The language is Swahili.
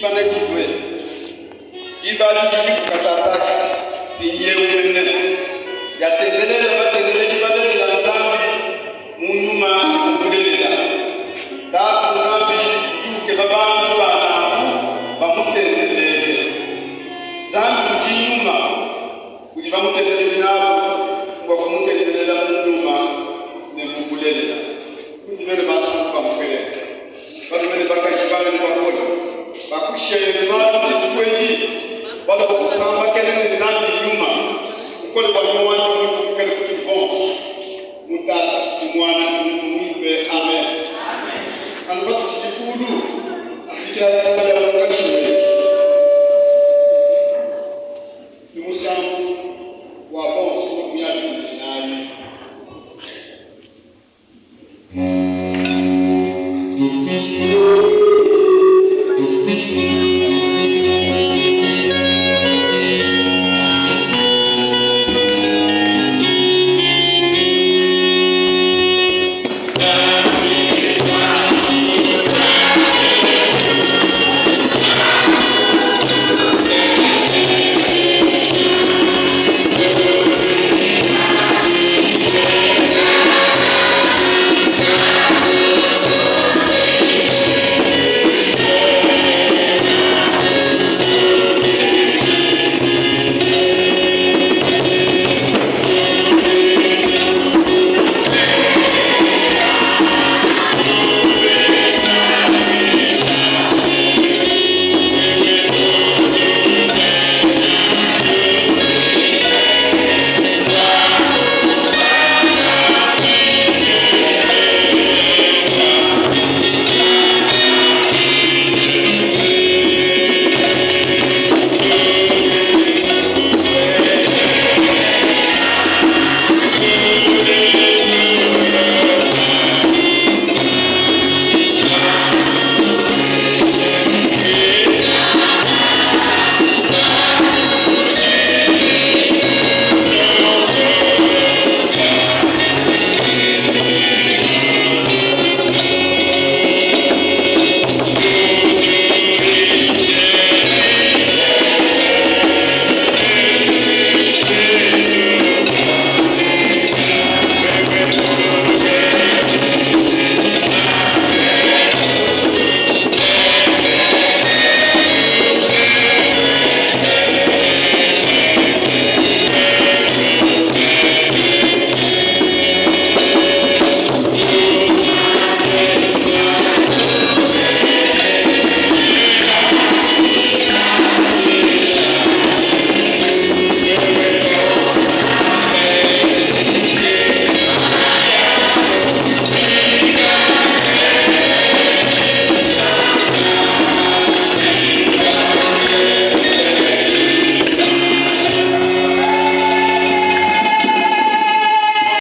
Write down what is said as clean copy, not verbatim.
bana jibwe ibali kukatata pinyeune yatendelele batendelele badele la zambi munyuma kulelela da zambi yuke babantu bana bamutendelele zambi jinyuma kuli bamutendelele nabo kwa kumutendelela munyuma ne mukulelela kundibele basa kwa mfele badele bakajibana ni bakola bakushere mali kweji bado kusamba kelele zambi nyuma ukole kwa mwana Mungu kale kubonso mutata kumwana Mungu amen amen anapata kujikudu